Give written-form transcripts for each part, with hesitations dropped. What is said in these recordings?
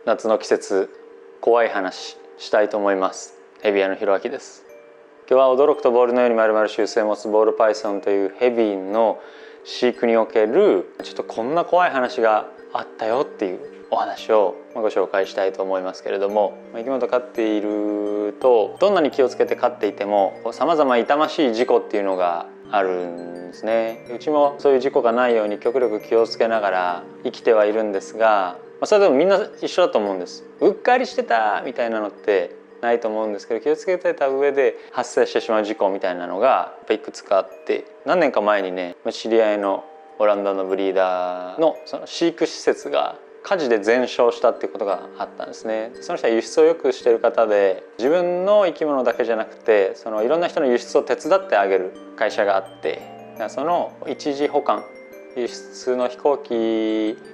夏の季節、怖い話したいと思います。ヘビ屋のひろあきです。今日は驚くとボールのように丸々習性を持つボールパイソンというヘビの飼育におけるちょっとこんな怖い話があったよっていうお話をご紹介したいと思いますけれども、生き物と飼っているとどんなに気をつけて飼っていてもさまざま痛ましい事故っていうのがあるんですね。うちもそういう事故がないように極力気をつけながら生きてはいるんですが、それでもみんな一緒だと思うんです。うっかりしてたみたいなのってないと思うんですけど、気をつけてた上で発生してしまう事故みたいなのがいくつかあって、何年か前にね、知り合いのオランダのブリーダーのその飼育施設が火事で全焼したっていうことがあったんですね。その人は輸出をよくしている方で、自分の生き物だけじゃなくてそのいろんな人の輸出を手伝ってあげる会社があって、その一時保管、輸出の飛行機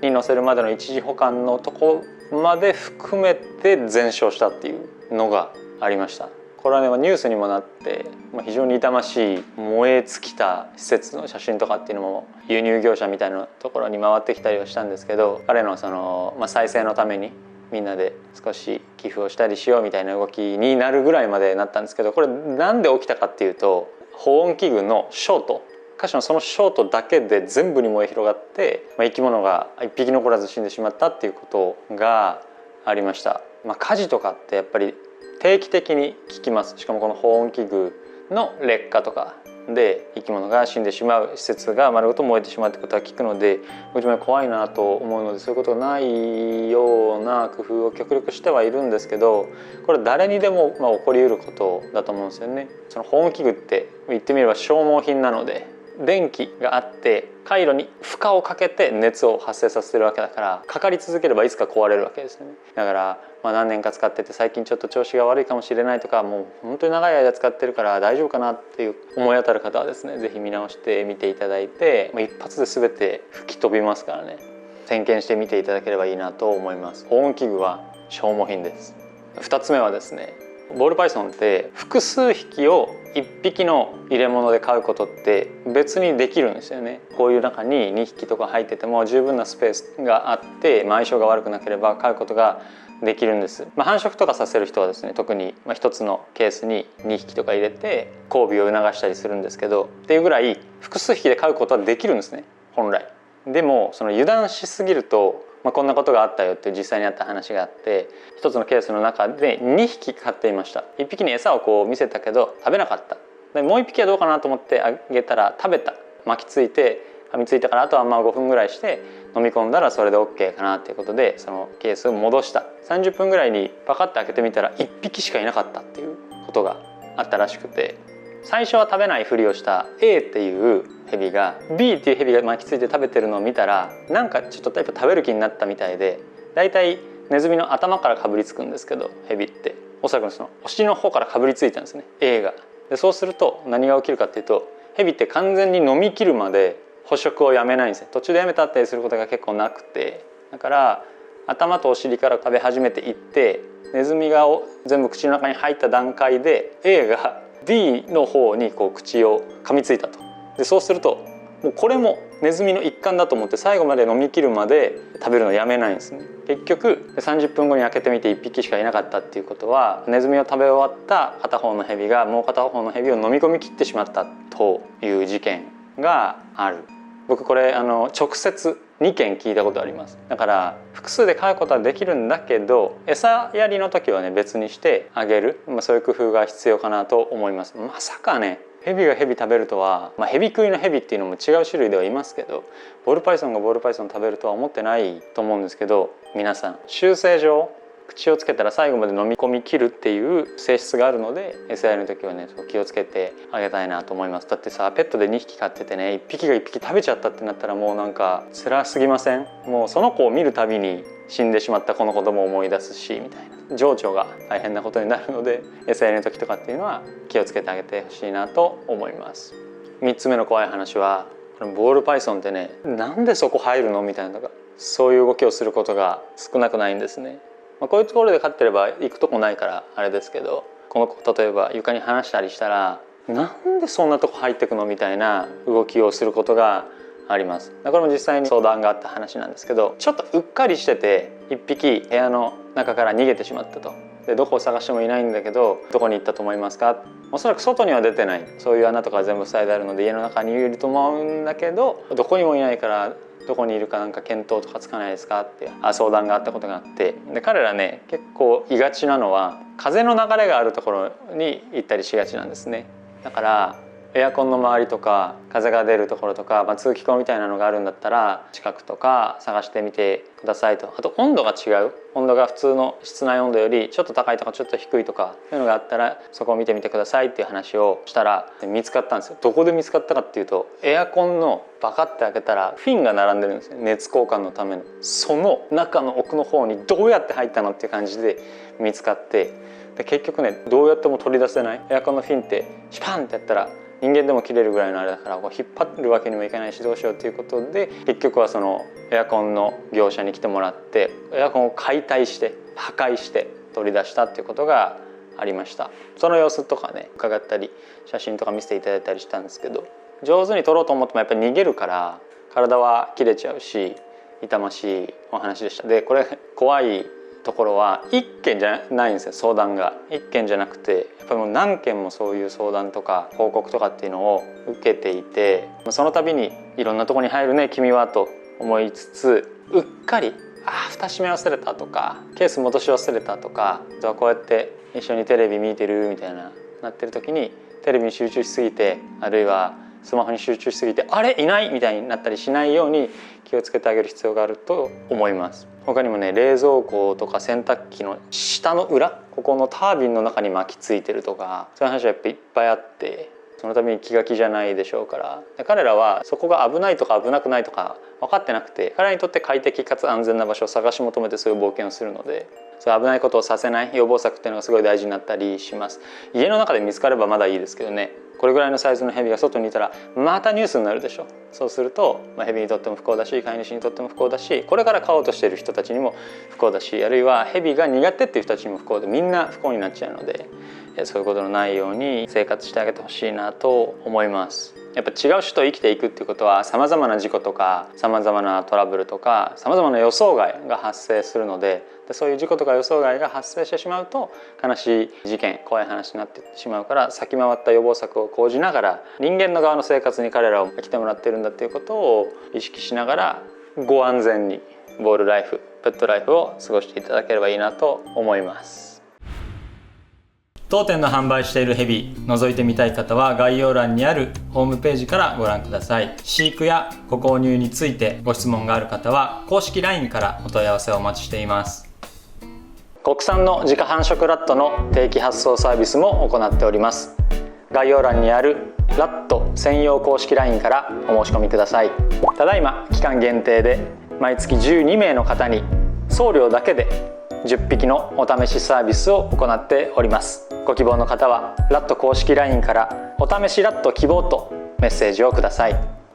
に乗せるまでの一時保管のとこまで含めて全焼したっていうのがありました。これはね、ニュースにもなって非常に痛ましい燃え尽きた施設の写真とかっていうのも輸入業者みたいなところに回ってきたりはしたんですけど、彼のその、再生のためにみんなで少し寄付をしたりしようみたいな動きになるぐらいまでなったんですけど、これなんで起きたかっていうと、保温器具のショート、箇所のそのショートだけで全部に燃え広がって、生き物が一匹残らず死んでしまったっていうことがありました。火事とかってやっぱり定期的に聞きます。しかもこの保温器具の劣化とかで生き物が死んでしまう、施設が丸ごと燃えてしまうってことは聞くので、うちも怖いなと思うので、そういうことがないような工夫を極力してはいるんですけど、これ誰にでも起こりうることだと思うんですよね。その保温器具って言ってみれば消耗品なので、電気があって回路に負荷をかけて熱を発生させてるわけだから、かかり続ければいつか壊れるわけですよね。だから何年か使ってて最近ちょっと調子が悪いかもしれないとか、もう本当に長い間使ってるから大丈夫かなっていう思い当たる方はですね、是非見直してみていただいて、一発で全て吹き飛びますからね、点検してみていただければいいなと思います。保温器具は消耗品です。2つ目はですね、ボールパイソンって複数匹を1匹の入れ物で飼うことって別にできるんですよね。こういう中に2匹とか入ってても十分なスペースがあって、相性が悪くなければ飼うことができるんです。繁殖とかさせる人はですね、特に1つのケースに2匹とか入れて交尾を促したりするんですけど、っていうぐらい複数匹で飼うことはできるんですね、本来。でもその油断しすぎると、こんなことがあったよっていう実際にあった話があって、一つのケースの中で2匹飼っていました。1匹に餌をこう見せたけど食べなかった。でもう1匹はどうかなと思ってあげたら食べた。巻きついて噛みついたから、あとは5分ぐらいして飲み込んだらそれで OK かなっていうことで、そのケースを戻した。30分ぐらいにパカッて開けてみたら1匹しかいなかったっていうことがあったらしくて、最初は食べないふりをした A っていうヘビが B っていうヘビが巻きついて食べてるのを見たら、なんかちょっとやっぱ食べる気になったみたいで、だいたいネズミの頭からかぶりつくんですけど、ヘビっておそらくそのお尻の方からかぶりついたんですね、 A が。でそうすると何が起きるかっていうと、ヘビって完全に飲み切るまで捕食をやめないんですね。途中でやめたったりすることが結構なくて、だから頭とお尻から食べ始めていって、ネズミが全部口の中に入った段階で A が D の方にこう口を噛みついたと。でそうするともうこれもネズミの一環だと思って最後まで飲み切るまで食べるのをやめないんですね。結局30分後に開けてみて1匹しかいなかったっていうことは、ネズミを食べ終わった片方のヘビがもう片方のヘビを飲み込み切ってしまったという事件がある。僕これ直接2件聞いたことあります。だから複数で飼うことはできるんだけど、餌やりの時はね別にしてあげる、そういう工夫が必要かなと思います。まさかねヘビがヘビ食べるとは、ヘビ食いのヘビっていうのも違う種類ではいますけど、ボールパイソンがボールパイソン食べるとは思ってないと思うんですけど、皆さん習性上口をつけたら最後まで飲み込み切るっていう性質があるので、餌やりの時はね気をつけてあげたいなと思います。だってさ、ペットで2匹飼っててね、1匹が1匹食べちゃったってなったらもうなんか辛すぎません？もうその子を見るたびに死んでしまったこの子供を思い出すしみたいな、情緒が大変なことになるので、餌やりの時とかっていうのは気をつけてあげてほしいなと思います。3つ目の怖い話は、ボールパイソンってね、なんでそこ入るのみたいなのが、そういう動きをすることが少なくないんですね。こういうところで飼ってれば行くとこないからあれですけど、この子例えば床に放したりしたら、なんでそんなとこ入ってくのみたいな動きをすることがあります。これも実際に相談があった話なんですけど、ちょっとうっかりしてて1匹部屋の中から逃げてしまったと。でどこを探してもいないんだけどどこに行ったと思いますか。おそらく外には出てない、そういう穴とか全部塞いであるので家の中にいると思うんだけど、どこにもいないからどこにいるかなんか見当とかつかないですかって相談があったことがあって、で彼らね結構いがちなのは風の流れがあるところに行ったりしがちなんですね。だからエアコンの周りとか風が出るところとか、通気口みたいなのがあるんだったら近くとか探してみてくださいと。あと温度が違う、温度が普通の室内温度よりちょっと高いとかちょっと低いとかそういうのがあったらそこを見てみてくださいっていう話をしたら見つかったんですよ。どこで見つかったかっていうと、エアコンのバカって開けたらフィンが並んでるんですよ、熱交換のための。その中の奥の方にどうやって入ったのっていう感じで見つかって、で結局ねどうやっても取り出せない。エアコンのフィンってシュパンってやったら人間でも切れるぐらいのあれだからこう引っ張るわけにもいかないしどうしようということで、結局はそのエアコンの業者に来てもらってエアコンを解体して破壊して取り出したっていうことがありました。その様子とかね伺ったり写真とか見せていただいたりしたんですけど、上手に撮ろうと思ってもやっぱり逃げるから体は切れちゃうし痛ましいお話でした。でこれ怖いところは1件じゃないんですよ。相談が1件じゃなくてやっぱりもう何件もそういう相談とか報告とかっていうのを受けていて、その度にいろんなとこに入るね君はと思いつつ、うっかり蓋閉め忘れたとかケース戻し忘れたとか、こうやって一緒にテレビ見てるみたいななってる時にテレビに集中しすぎてあるいはスマホに集中しすぎてあれいないみたいになったりしないように気をつけてあげる必要があると思います。他にもね冷蔵庫とか洗濯機の下の裏、ここのタービンの中に巻きついてるとかそういう話はやっぱいっぱいあって、そのために気が気じゃないでしょうから、彼らはそこが危ないとか危なくないとか分かってなくて、彼らにとって快適かつ安全な場所を探し求めてそういう冒険をするので、そういう危ないことをさせない予防策っていうのがすごい大事になったりします。家の中で見つかればまだいいですけどね、これぐらいのサイズのヘビが外にいたらまたニュースになるでしょ。そうすると、ヘビにとっても不幸だし飼い主にとっても不幸だし、これから飼おうとしている人たちにも不幸だし、あるいはヘビが苦手っていう人たちにも不幸で、みんな不幸になっちゃうので、そういうことのないように生活してあげてほしいなと思います。やっぱ違う種と生きていくっていうことはさまざまな事故とかさまざまなトラブルとかさまざまな予想外が発生するので、そういう事故とか予想外が発生してしまうと悲しい事件怖い話になってしまうから、先回った予防策を講じながら人間の側の生活に彼らを来てもらってるんだっていうことを意識しながらご安全にボールライフペットライフを過ごしていただければいいなと思います。当店の販売しているヘビ覗いてみたい方は概要欄にあるホームページからご覧ください。飼育やご購入についてご質問がある方は公式 LINE からお問い合わせをお待ちしています。国産の自家繁殖ラットの定期発送サービスも行っております。概要欄にあるラット専用公式 LINE からお申し込みください。ただいま期間限定で毎月12名の方に送料だけで10匹のお試しサービスを行っております。ご希望の方はラット公式 LINE からお試しラット希望とメッセージをください。